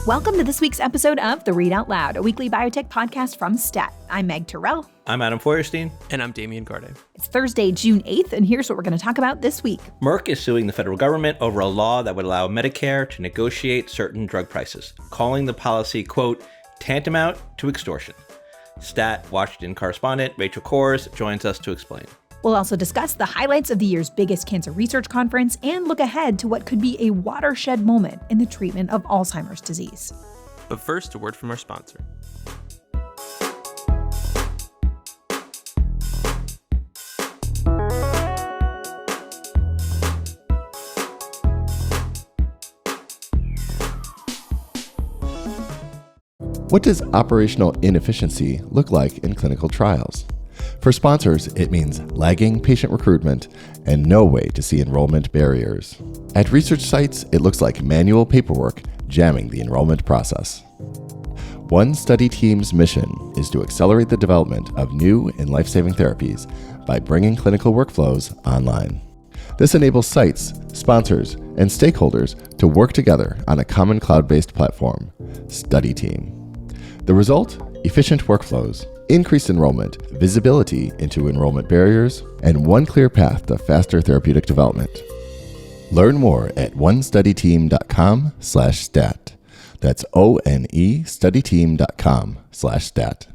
Welcome to this week's episode of the Readout LOUD, a weekly biotech podcast from STAT. I'm Meg Terrell. I'm Adam Feuerstein. And I'm Damian Garde. It's Thursday, June 8th, and here's what we're going to talk about this week. Merck is suing the federal government over a law that would allow Medicare to negotiate certain drug prices, calling the policy, quote, tantamount to extortion. STAT Washington correspondent Rachel Cohrs joins us to explain. We'll also discuss the highlights of the year's biggest cancer research conference and look ahead to what could be a watershed moment in the treatment of Alzheimer's disease. But first, a word from our sponsor. What does operational inefficiency look like in clinical trials? For sponsors, it means lagging patient recruitment and no way to see enrollment barriers. At research sites, it looks like manual paperwork jamming the enrollment process. One study team's mission is to accelerate the development of new and life-saving therapies by bringing clinical workflows online. This enables sites, sponsors, and stakeholders to work together on a common cloud-based platform, Study Team. The result? Efficient workflows, increased enrollment, visibility into enrollment barriers, and one clear path to faster therapeutic development. Learn more at onestudyteam.com/stat. That's ONE studyteam.com/stat.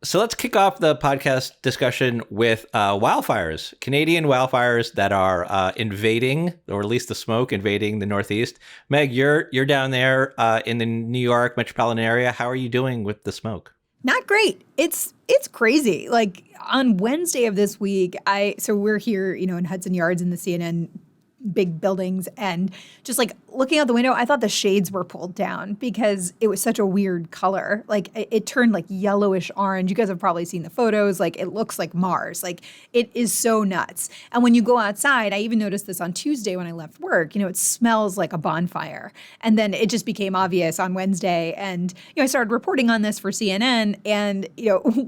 So let's kick off the podcast discussion with wildfires, Canadian wildfires that are invading, or at least the smoke invading the Northeast. Meg, you're down there in the New York metropolitan area. How are you doing with the smoke? Not great. It's crazy. Like on Wednesday of this week, so we're here, in Hudson Yards in the CNN big buildings, and just like looking out the window, I thought the shades were pulled down because it was such a weird color. Like it turned like yellowish orange. You guys have probably seen the photos. Like it looks like Mars. Like it is so nuts. And when you go outside, I even noticed this on Tuesday when I left work, it smells like a bonfire. And then it just became obvious on Wednesday. And, I started reporting on this for CNN and,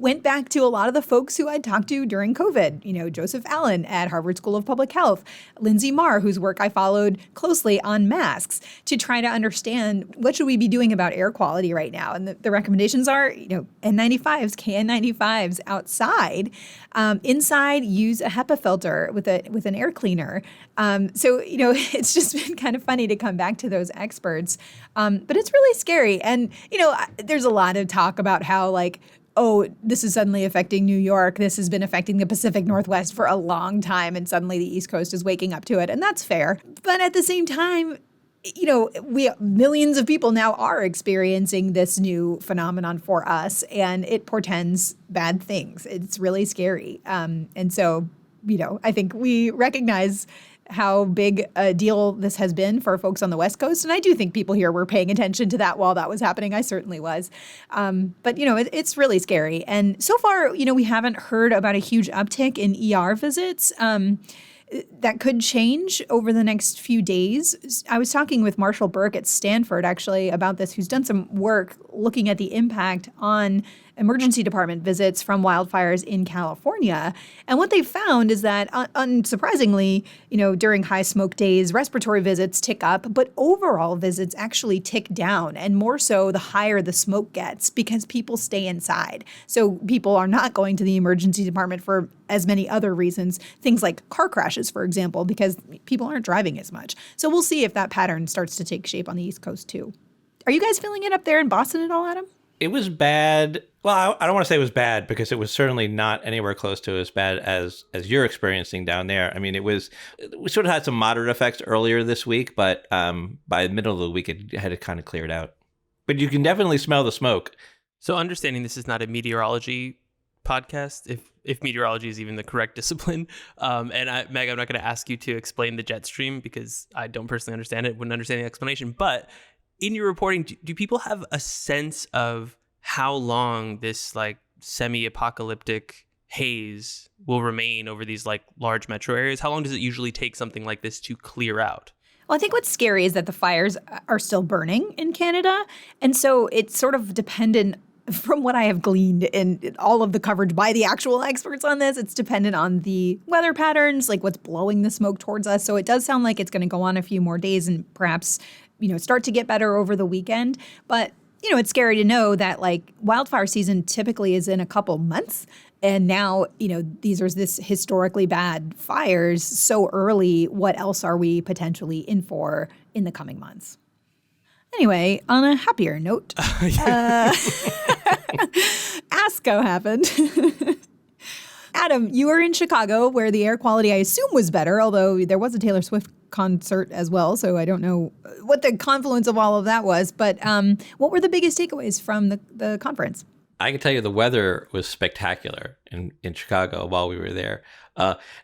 went back to a lot of the folks who I'd talked to during COVID, Joseph Allen at Harvard School of Public Health, Lindsay Marr, whose work I followed closely on masks, to try to understand what should we be doing about air quality right now. And the recommendations are, N95s, KN95s outside. Inside, use a HEPA filter with an air cleaner. So, it's just been kind of funny to come back to those experts. But it's really scary. And, there's a lot of talk about how this is suddenly affecting New York. This has been affecting the Pacific Northwest for a long time, and suddenly the East Coast is waking up to it, and that's fair. But at the same time, millions of people now are experiencing this new phenomenon for us, and it portends bad things. It's really scary. And so, I think we recognize how big a deal this has been for folks on the West Coast. And I do think people here were paying attention to that while that was happening. I certainly was. But, it's really scary. And so far, we haven't heard about a huge uptick in ER visits. That could change over the next few days. I was talking with Marshall Burke at Stanford, actually, about this, who's done some work looking at the impact on emergency department visits from wildfires in California. And what they found is that, unsurprisingly, during high smoke days, respiratory visits tick up, but overall visits actually tick down, and more so the higher the smoke gets because people stay inside. So people are not going to the emergency department for as many other reasons, things like car crashes, for example, because people aren't driving as much. So we'll see if that pattern starts to take shape on the East Coast too. Are you guys feeling it up there in Boston at all, Adam? It was bad. Well, I don't want to say it was bad because it was certainly not anywhere close to as bad as you're experiencing down there. I mean, we sort of had some moderate effects earlier this week, but by the middle of the week, it had kind of cleared out. But you can definitely smell the smoke. So understanding this is not a meteorology podcast, if meteorology is even the correct discipline. Meg, I'm not going to ask you to explain the jet stream because I don't personally understand it, wouldn't understand the explanation. But in your reporting, do people have a sense of how long this semi-apocalyptic haze will remain over these large metro areas? How long does it usually take something like this to clear out? Well, I think what's scary is that the fires are still burning in Canada. And so it's sort of dependent, from what I have gleaned in all of the coverage by the actual experts on this, it's dependent on the weather patterns, like what's blowing the smoke towards us. So it does sound like it's going to go on a few more days and perhaps start to get better over the weekend. But, it's scary to know that like wildfire season typically is in a couple months. And now, these are this historically bad fires so early. What else are we potentially in for in the coming months? Anyway, on a happier note, ASCO happened. Adam, you were in Chicago where the air quality, I assume, was better, although there was a Taylor Swift concert as well. So I don't know what the confluence of all of that was. But what were the biggest takeaways from the conference? I can tell you the weather was spectacular in Chicago while we were there.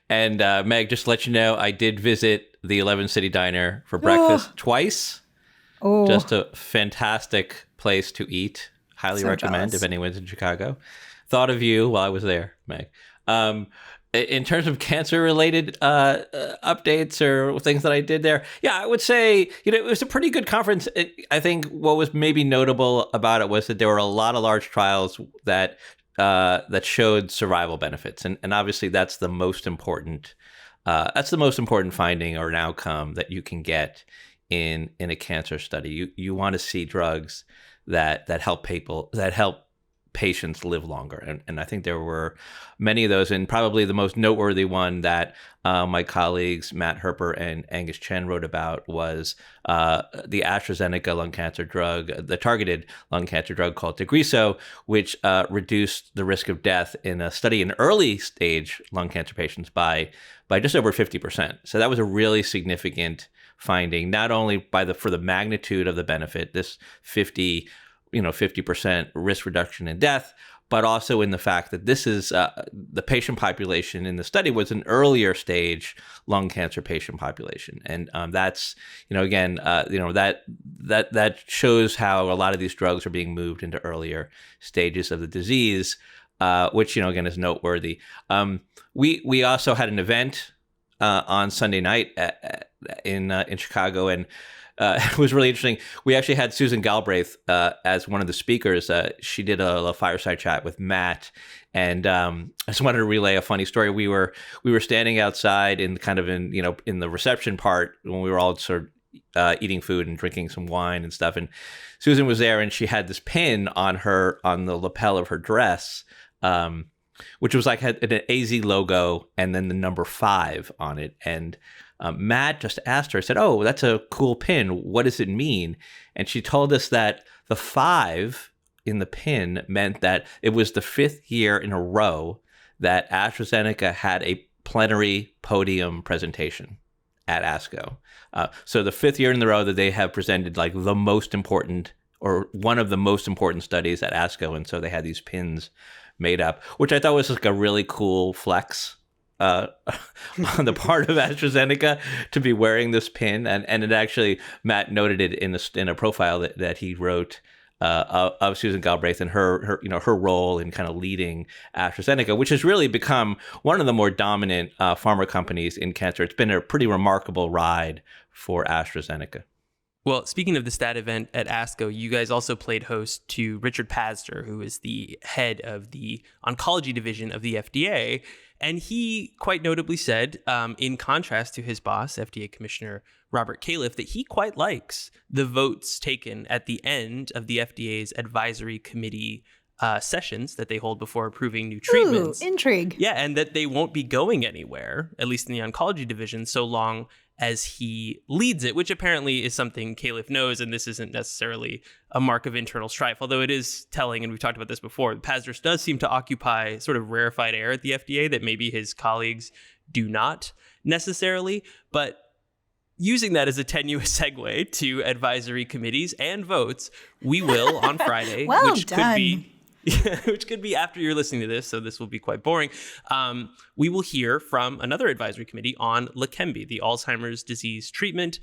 And Meg, just to let you know, I did visit the 11 City Diner for breakfast twice. Oh, Just a fantastic place to eat. Highly So recommend jealous. if anyone's in Chicago. Thought of you while I was there, Meg. In terms of cancer-related updates or things that I did there, yeah, I would say it was a pretty good conference. I think what was maybe notable about it was that there were a lot of large trials that showed survival benefits, and obviously that's the most important. That's the most important finding or an outcome that you can get in a cancer study. You want to see drugs that help patients live longer. And I think there were many of those, and probably the most noteworthy one that my colleagues Matt Herper and Angus Chen wrote about was the AstraZeneca lung cancer drug, the targeted lung cancer drug called Tagrisso, which reduced the risk of death in a study in early stage lung cancer patients by just over 50%. So that was a really significant finding, not only for the magnitude of the benefit, this 50% risk reduction in death, but also in the fact that this is the patient population in the study was an earlier stage lung cancer patient population, and that's that shows how a lot of these drugs are being moved into earlier stages of the disease, which again is noteworthy. We also had an event on Sunday night in Chicago, and it was really interesting. We actually had Susan Galbraith as one of the speakers. She did a fireside chat with Matt, and I just wanted to relay a funny story. We were standing outside in the reception part when we were all sort of eating food and drinking some wine and stuff. And Susan was there, and she had this pin on the lapel of her dress, which was like had an AZ logo and then the number 5 on it. And Matt just asked her, said, "Oh, that's a cool pin. What does it mean?" And she told us that the 5 in the pin meant that it was the 5th year in a row that AstraZeneca had a plenary podium presentation at ASCO. So the 5th year in a row that they have presented like the most important or one of the most important studies at ASCO. And so they had these pins made up, which I thought was like a really cool flex on the part of AstraZeneca to be wearing this pin. And it actually, Matt noted it in a profile that he wrote of Susan Galbraith and her role in kind of leading AstraZeneca, which has really become one of the more dominant pharma companies in cancer. It's been a pretty remarkable ride for AstraZeneca. Well, speaking of the STAT event at ASCO, you guys also played host to Richard Pazder, who is the head of the oncology division of the FDA. And he quite notably said, in contrast to his boss, FDA Commissioner Robert Califf, that he quite likes the votes taken at the end of the FDA's advisory committee sessions that they hold before approving new treatments. Ooh, intrigue. Yeah, and that they won't be going anywhere, at least in the oncology division, so long as he leads it, which apparently is something Califf knows, and this isn't necessarily a mark of internal strife, although it is telling, and we've talked about this before, Pazder does seem to occupy sort of rarefied air at the FDA that maybe his colleagues do not necessarily, but using that as a tenuous segue to advisory committees and votes, we will on Friday, Well which done. which could be after you're listening to this, so this will be quite boring. We will hear from another advisory committee on Leqembi, the Alzheimer's disease treatment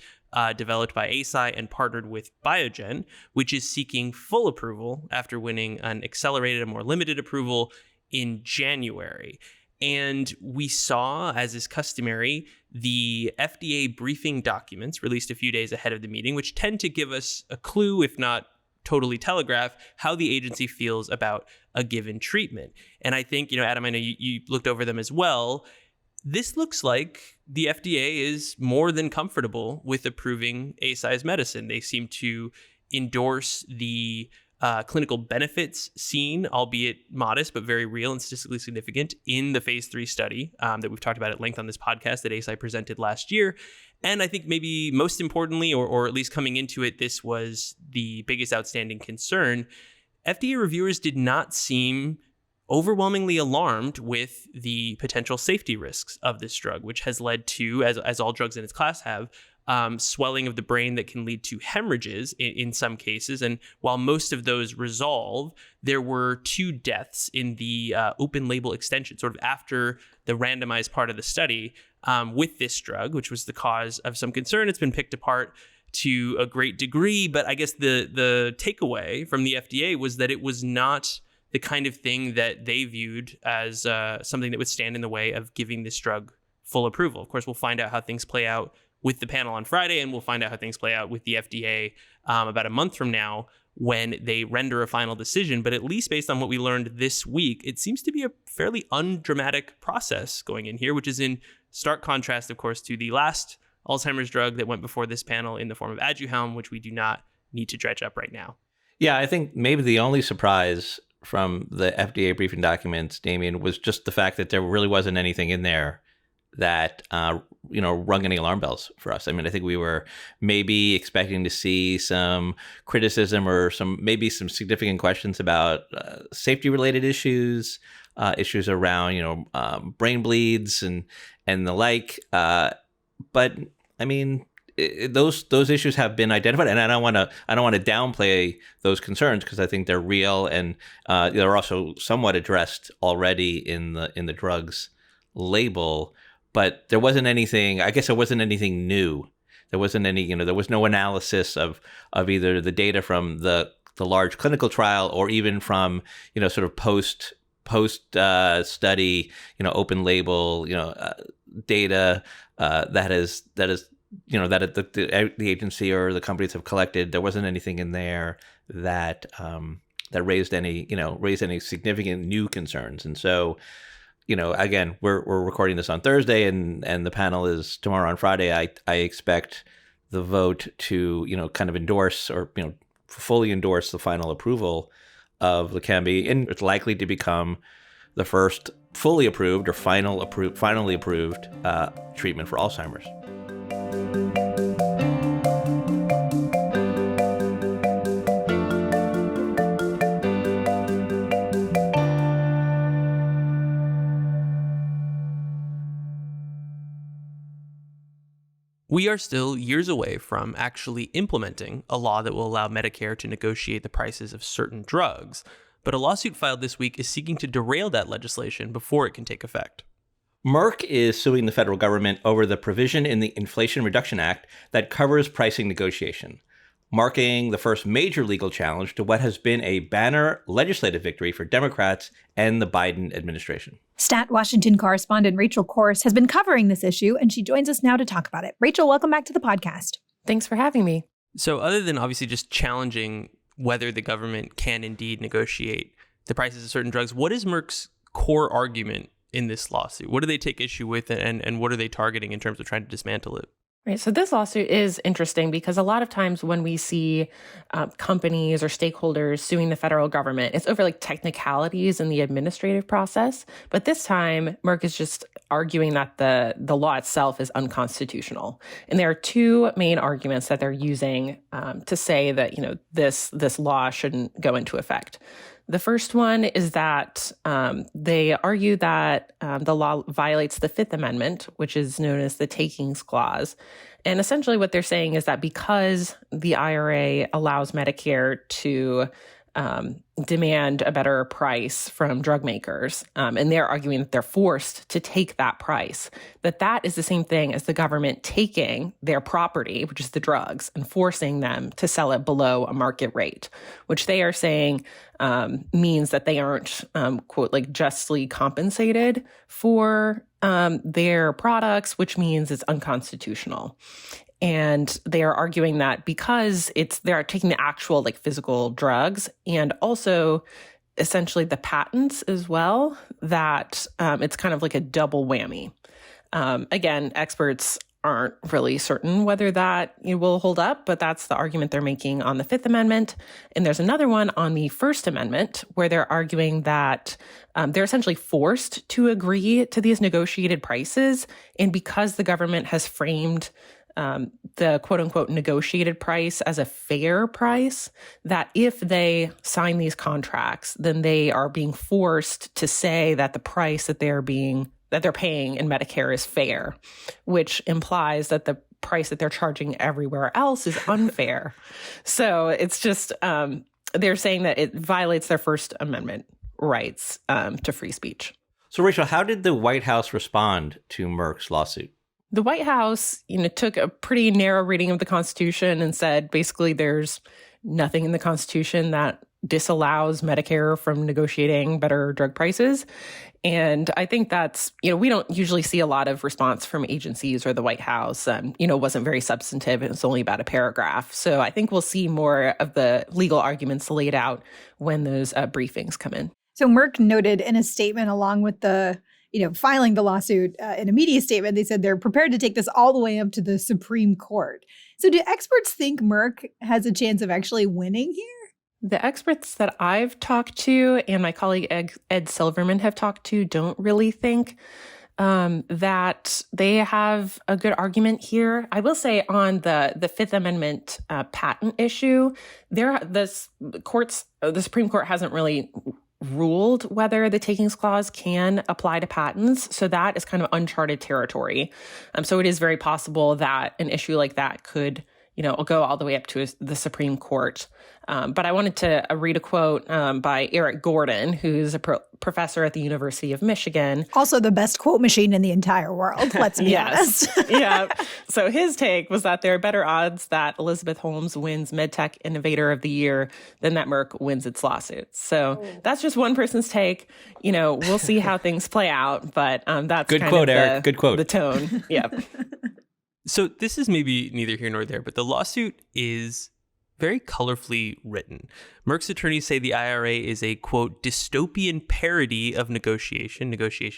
developed by Eisai and partnered with Biogen, which is seeking full approval after winning an accelerated and more limited approval in January. And we saw, as is customary, the FDA briefing documents released a few days ahead of the meeting, which tend to give us a clue, if not totally telegraph, how the agency feels about a given treatment. And I think, Adam, I know you looked over them as well. this looks like the FDA is more than comfortable with approving Eisai's medicine. They seem to endorse the clinical benefits seen, albeit modest, but very real and statistically significant in the phase 3 study that we've talked about at length on this podcast that Eisai presented last year. And I think maybe most importantly, or at least coming into it, this was the biggest outstanding concern. FDA reviewers did not seem overwhelmingly alarmed with the potential safety risks of this drug, which has led to, as all drugs in its class have, swelling of the brain that can lead to hemorrhages in some cases. And while most of those resolve, there were 2 deaths in the open label extension, sort of after the randomized part of the study with this drug, which was the cause of some concern. It's been picked apart to a great degree, but I guess the takeaway from the FDA was that it was not the kind of thing that they viewed as something that would stand in the way of giving this drug full approval. Of course, we'll find out how things play out with the panel on Friday, and we'll find out how things play out with the FDA about a month from now when they render a final decision. But at least based on what we learned this week, it seems to be a fairly undramatic process going in here, which is in stark contrast, of course, to the last Alzheimer's drug that went before this panel in the form of Aduhelm, which we do not need to dredge up right now. Yeah, I think maybe the only surprise from the FDA briefing documents, Damien, was just the fact that there really wasn't anything in there that rung any alarm bells for us. I mean, I think we were maybe expecting to see some criticism or maybe some significant questions about safety related issues around brain bleeds and the like. But I mean, those issues have been identified, and I don't want to downplay those concerns because I think they're real, and they're also somewhat addressed already in the drugs label. But there wasn't anything. I guess there wasn't anything new. There wasn't any. There was no analysis of either the data from the large clinical trial or even from sort of post study open label data that the agency or the companies have collected. There wasn't anything in there that raised any significant new concerns. And so, again, we're recording this on Thursday, and the panel is tomorrow on Friday. I expect the vote to kind of endorse or fully endorse the final approval of Leqembi, and it's likely to become the first fully approved or finally approved treatment for Alzheimer's. We are still years away from actually implementing a law that will allow Medicare to negotiate the prices of certain drugs, but a lawsuit filed this week is seeking to derail that legislation before it can take effect. Merck is suing the federal government over the provision in the Inflation Reduction Act that covers pricing negotiation, marking the first major legal challenge to what has been a banner legislative victory for Democrats and the Biden administration. Stat Washington correspondent Rachel Cohrs has been covering this issue, and she joins us now to talk about it. Rachel, welcome back to the podcast. Thanks for having me. So other than obviously just challenging whether the government can indeed negotiate the prices of certain drugs, what is Merck's core argument in this lawsuit? What do they take issue with, and what are they targeting in terms of trying to dismantle it? Right. So this lawsuit is interesting because a lot of times when we see companies or stakeholders suing the federal government, it's over like technicalities in the administrative process. But this time, Merck is just arguing that the law itself is unconstitutional. And there are two main arguments that they're using to say that, this law shouldn't go into effect. The first one is that they argue that the law violates the Fifth Amendment, which is known as the Takings Clause. And essentially what they're saying is that because the IRA allows Medicare to demand a better price from drug makers, and they're arguing that they're forced to take that price, that is the same thing as the government taking their property, which is the drugs, and forcing them to sell it below a market rate, which they are saying means that they aren't, quote, like justly compensated for their products, which means it's unconstitutional. And they are arguing that because they're taking the actual like physical drugs and also essentially the patents as well, that it's kind of like a double whammy. Again, experts aren't really certain whether that will hold up, but that's the argument they're making on the Fifth Amendment. And there's another one on the First Amendment where they're arguing that they're essentially forced to agree to these negotiated prices. And because the government has framed the quote unquote negotiated price as a fair price, that if they sign these contracts, then they are being forced to say that the price that they're paying in Medicare is fair, which implies that the price that they're charging everywhere else is unfair. So it's just, they're saying that it violates their First Amendment rights to free speech. So, Rachel, how did the White House respond to Merck's lawsuit? The White House, took a pretty narrow reading of the Constitution and said basically there's nothing in the Constitution that disallows Medicare from negotiating better drug prices. And I think that's, we don't usually see a lot of response from agencies or the White House. Wasn't very substantive. It was only about a paragraph. So I think we'll see more of the legal arguments laid out when those briefings come in. So Merck noted in a statement along with the filing the lawsuit in a media statement, they said they're prepared to take this all the way up to the Supreme Court. So do experts think Merck has a chance of actually winning here? The experts that I've talked to and my colleague Ed Silverman have talked to don't really think that they have a good argument here. I will say on the Fifth Amendment patent issue, the Supreme Court hasn't really ruled whether the takings clause can apply to patents. So that is kind of uncharted territory. So it is very possible that an issue like that could, go all the way up to the Supreme Court. But I wanted to read a quote by Eric Gordon, who's a professor at the University of Michigan. Also the best quote machine in the entire world, let's be honest. Yeah. So his take was that there are better odds that Elizabeth Holmes wins MedTech Innovator of the Year than that Merck wins its lawsuits. So that's just one person's take. We'll see how things play out, but that's good kind quote, of Eric. Good quote. The tone. Yeah. So this is maybe neither here nor there, but the lawsuit is very colorfully written. Merck's attorneys say the IRA is a, quote, dystopian parody of negotiation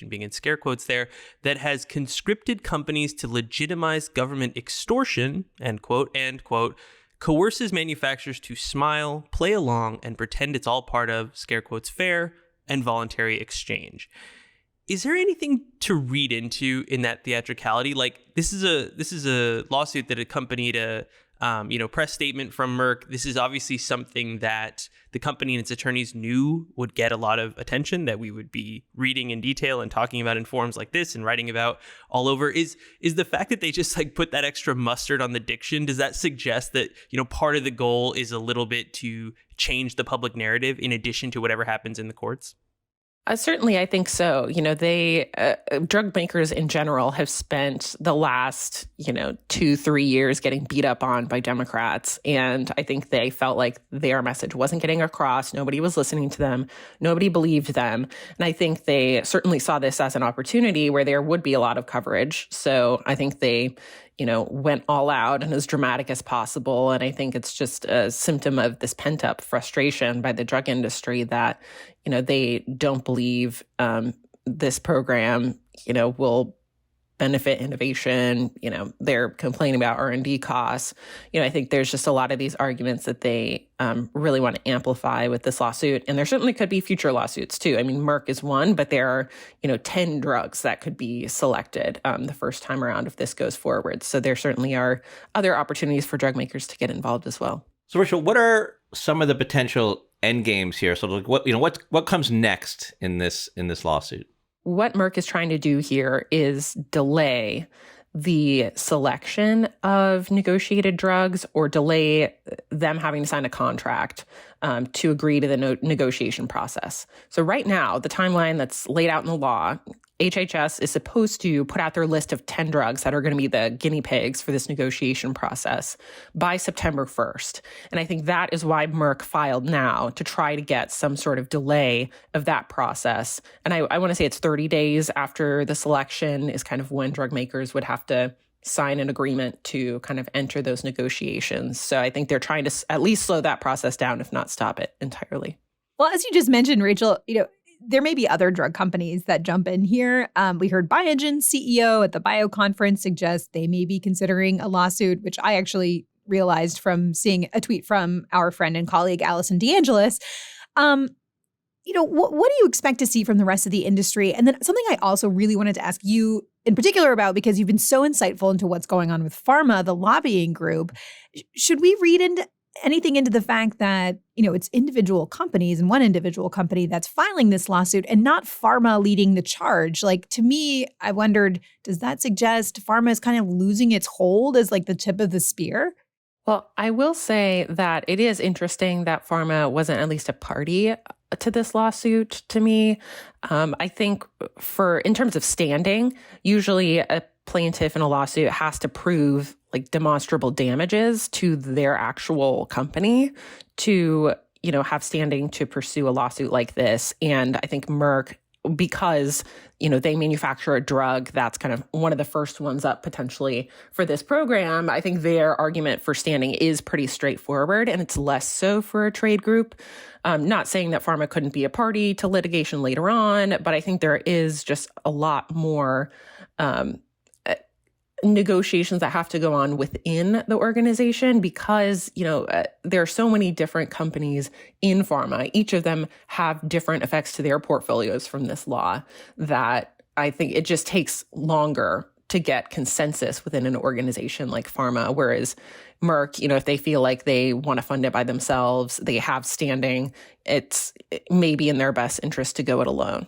being in scare quotes there, that has conscripted companies to legitimize government extortion, end quote, and, quote, coerces manufacturers to smile, play along, and pretend it's all part of, scare quotes, fair and voluntary exchange. Is there anything to read into in that theatricality? Like, this is a lawsuit that accompanied a press statement from Merck. This is obviously something that the company and its attorneys knew would get a lot of attention, that we would be reading in detail and talking about in forums like this and writing about all over. Is the fact that they just put that extra mustard on the diction, does that suggest that, part of the goal is a little bit to change the public narrative in addition to whatever happens in the courts? Certainly, I think so. They drug makers in general have spent the last, 2-3 years getting beat up on by Democrats. And I think they felt like their message wasn't getting across. Nobody was listening to them. Nobody believed them. And I think they certainly saw this as an opportunity where there would be a lot of coverage. So I think they went all out and as dramatic as possible. And I think it's just a symptom of this pent-up frustration by the drug industry that, they don't believe this program, will benefit innovation. They're complaining about R&D costs. I think there's just a lot of these arguments that they really want to amplify with this lawsuit. And there certainly could be future lawsuits too. I mean, Merck is one, but there are, 10 drugs that could be selected the first time around if this goes forward. So there certainly are other opportunities for drug makers to get involved as well. So, Rachel, what are some of the potential end games here? So, what comes next in this lawsuit? What Merck is trying to do here is delay the selection of negotiated drugs or delay them having to sign a contract to agree to the negotiation process. So right now, the timeline that's laid out in the law, HHS is supposed to put out their list of 10 drugs that are going to be the guinea pigs for this negotiation process by September 1st. And I think that is why Merck filed now, to try to get some sort of delay of that process. And I want to say it's 30 days after the selection is kind of when drug makers would have to sign an agreement to kind of enter those negotiations. So I think they're trying to at least slow that process down, if not stop it entirely. Well, as you just mentioned, Rachel, there may be other drug companies that jump in here. We heard Biogen's CEO at the Bio Conference suggest they may be considering a lawsuit, which I actually realized from seeing a tweet from our friend and colleague, Allison DeAngelis. What do you expect to see from the rest of the industry? And then something I also really wanted to ask you in particular about, because you've been so insightful into what's going on with pharma, the lobbying group. Should we read into anything into the fact that, it's individual companies and one individual company that's filing this lawsuit and not pharma leading the charge? Like, to me, I wondered, does that suggest pharma is kind of losing its hold as like the tip of the spear? Well, I will say that it is interesting that pharma wasn't at least a party to this lawsuit to me. I think in terms of standing, usually a plaintiff in a lawsuit has to prove like demonstrable damages to their actual company to, have standing to pursue a lawsuit like this. And I think Merck, because, they manufacture a drug that's kind of one of the first ones up potentially for this program, I think their argument for standing is pretty straightforward, and it's less so for a trade group. Not saying that pharma couldn't be a party to litigation later on, but I think there is just a lot more negotiations that have to go on within the organization because, there are so many different companies in pharma. Each of them have different effects to their portfolios from this law that I think it just takes longer to get consensus within an organization like pharma. Whereas Merck, if they feel like they want to fund it by themselves, they have standing, it may be in their best interest to go it alone.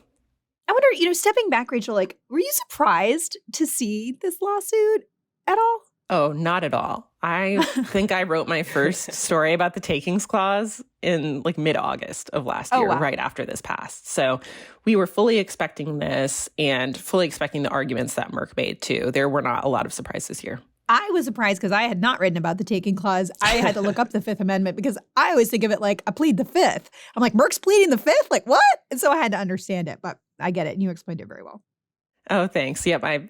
I wonder, stepping back, Rachel, were you surprised to see this lawsuit at all? Oh, not at all. I think I wrote my first story about the takings clause in mid-August of last year, wow. Right after this passed. So we were fully expecting this and fully expecting the arguments that Merck made too. There were not a lot of surprises here. I was surprised because I had not written about the taking clause. I had to look up the Fifth Amendment because I always think of it like a plead the Fifth. I'm like, Merck's pleading the Fifth? Like, what? And so I had to understand it, but I get it. And you explained it very well. Oh, thanks. Yep. I,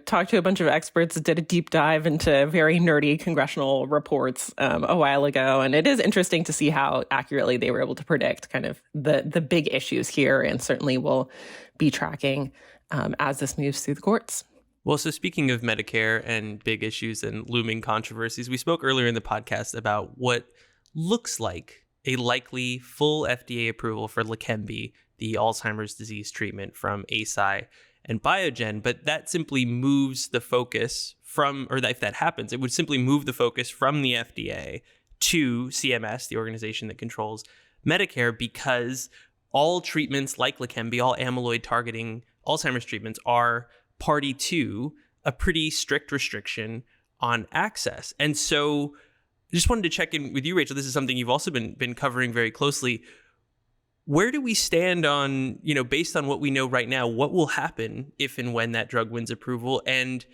talked to a bunch of experts, did a deep dive into very nerdy congressional reports a while ago. And it is interesting to see how accurately they were able to predict kind of the big issues here. And certainly we'll be tracking as this moves through the courts. Well, so speaking of Medicare and big issues and looming controversies, we spoke earlier in the podcast about what looks like a likely full FDA approval for Leqembi, the Alzheimer's disease treatment from Eisai and Biogen, but that simply moves the focus from, or if that happens, it would simply move the focus from the FDA to CMS, the organization that controls Medicare, because all treatments like Leqembi, all amyloid targeting Alzheimer's treatments are party to a pretty strict restriction on access. And so I just wanted to check in with you, Rachel. This is something you've also been covering very closely. Where do we stand on, based on what we know right now, what will happen if and when that drug wins approval, and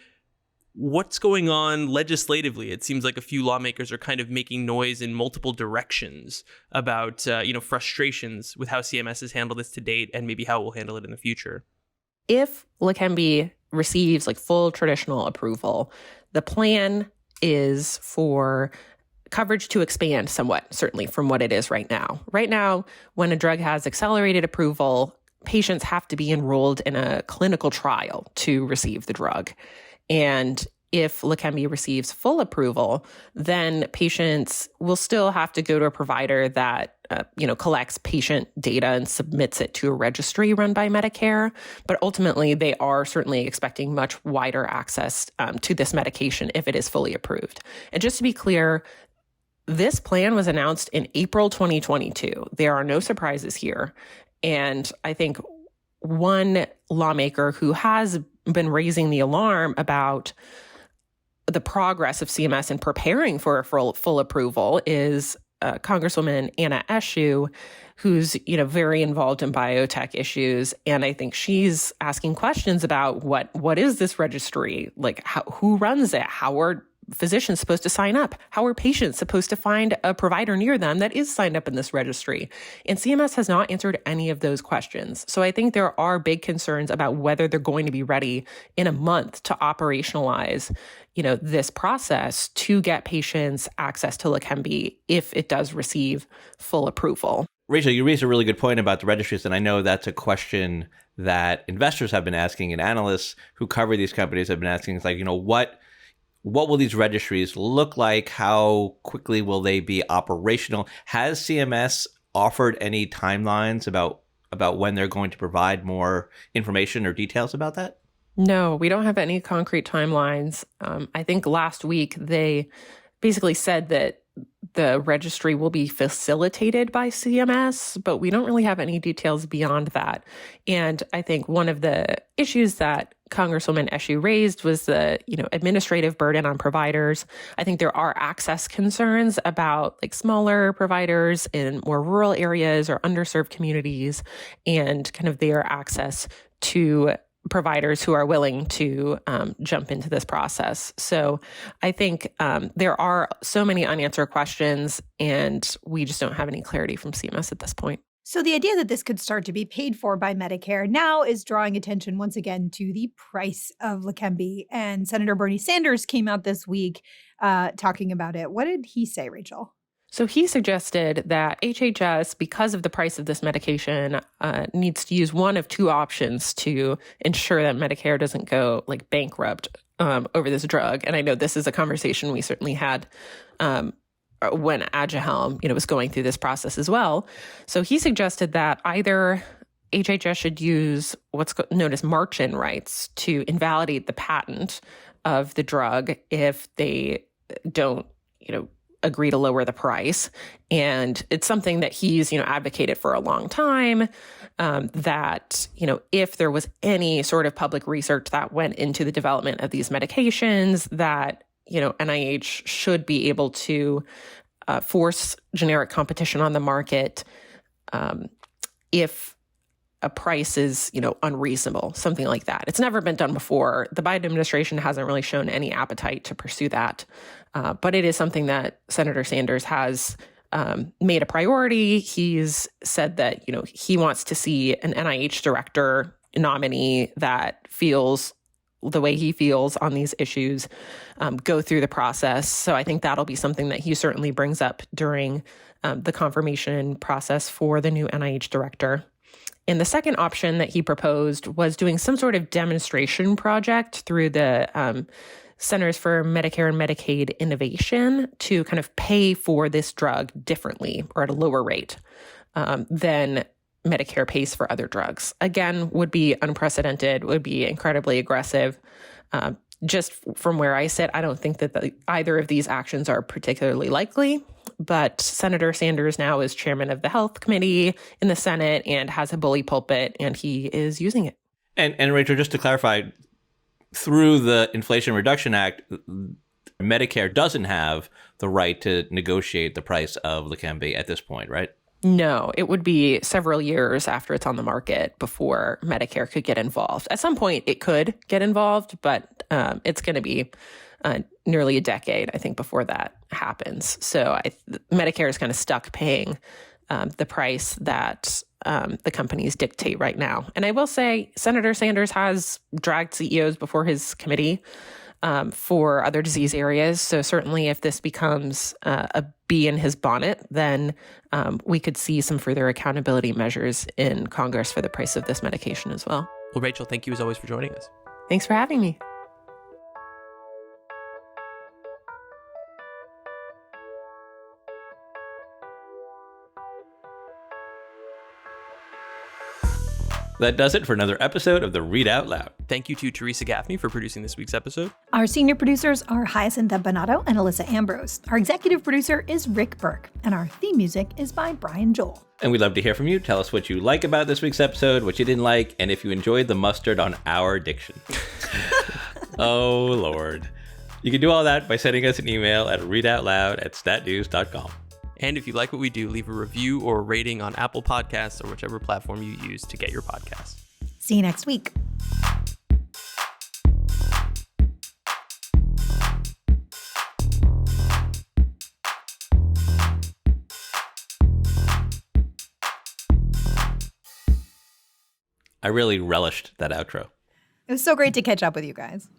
what's going on legislatively? It seems like a few lawmakers are kind of making noise in multiple directions about, frustrations with how CMS has handled this to date and maybe how it will handle it in the future. If Leqembi receives full traditional approval, the plan is for coverage to expand somewhat, certainly from what it is right now. Right now, when a drug has accelerated approval, patients have to be enrolled in a clinical trial to receive the drug. And if Leqembi receives full approval, then patients will still have to go to a provider that collects patient data and submits it to a registry run by Medicare. But ultimately, they are certainly expecting much wider access to this medication if it is fully approved. And just to be clear, this plan was announced in April 2022. There are no surprises here. And I think one lawmaker who has been raising the alarm about the progress of CMS in preparing for full approval is Congresswoman Anna Eshoo, who's very involved in biotech issues, and I think she's asking questions about what is this registry, who runs it, how are physicians supposed to sign up, how are patients supposed to find a provider near them that is signed up in this registry, and CMS has not answered any of those questions. So I think there are big concerns about whether they're going to be ready in a month to operationalize this process to get patients access to Leqembi if it does receive full approval. Rachel, you raised a really good point about the registries, and I know that's a question that investors have been asking and analysts who cover these companies have been asking. It's like, what will these registries look like? How quickly will they be operational? Has CMS offered any timelines about when they're going to provide more information or details about that? No, we don't have any concrete timelines. I think last week they basically said that the registry will be facilitated by CMS, but we don't really have any details beyond that. And I think one of the issues that Congresswoman Eshoo raised was the, administrative burden on providers. I think there are access concerns about like smaller providers in more rural areas or underserved communities and kind of their access to providers who are willing to jump into this process. So I think there are so many unanswered questions, and we just don't have any clarity from CMS at this point. So the idea that this could start to be paid for by Medicare now is drawing attention once again to the price of Leqembi. And Senator Bernie Sanders came out this week talking about it. What did he say, Rachel? So he suggested that HHS, because of the price of this medication, needs to use one of two options to ensure that Medicare doesn't go like bankrupt over this drug. And I know this is a conversation we certainly had when Aduhelm, was going through this process as well. So he suggested that either HHS should use what's known as march-in rights to invalidate the patent of the drug if they don't, agree to lower the price. And it's something that he's, advocated for a long time, that, if there was any sort of public research that went into the development of these medications, that, NIH should be able to force generic competition on the market if a price is, unreasonable, something like that. It's never been done before. The Biden administration hasn't really shown any appetite to pursue that. But it is something that Senator Sanders has made a priority. He's said that, he wants to see an NIH director nominee that feels the way he feels on these issues, go through the process. So I think that'll be something that he certainly brings up during the confirmation process for the new NIH director. And the second option that he proposed was doing some sort of demonstration project through the Centers for Medicare and Medicaid Innovation to kind of pay for this drug differently or at a lower rate than Medicare pays for other drugs. Again, would be unprecedented, would be incredibly aggressive. Just from where I sit, I don't think that either of these actions are particularly likely. But Senator Sanders now is chairman of the Health Committee in the Senate and has a bully pulpit, and he is using it. And Rachel, just to clarify, through the Inflation Reduction Act, Medicare doesn't have the right to negotiate the price of Leqembi at this point, right? No, it would be several years after it's on the market before Medicare could get involved. At some point, it could get involved, but it's going to be nearly a decade, I think, before that happens. So Medicare is kind of stuck paying the price that the companies dictate right now. And I will say, Senator Sanders has dragged CEOs before his committee for other disease areas. So certainly if this becomes a bee in his bonnet, then we could see some further accountability measures in Congress for the price of this medication as well. Well, Rachel, thank you as always for joining us. Thanks for having me. That does it for another episode of the Readout Loud. Thank you to Teresa Gaffney for producing this week's episode. Our senior producers are Hyacinth Empanato and Alyssa Ambrose. Our executive producer is Rick Burke, and our theme music is by Brian Joel. And we'd love to hear from you. Tell us what you like about this week's episode, what you didn't like, and if you enjoyed the mustard on our diction. Oh, Lord. You can do all that by sending us an email at readoutloud@statnews.com. And if you like what we do, leave a review or a rating on Apple Podcasts or whichever platform you use to get your podcasts. See you next week. I really relished that outro. It was so great to catch up with you guys.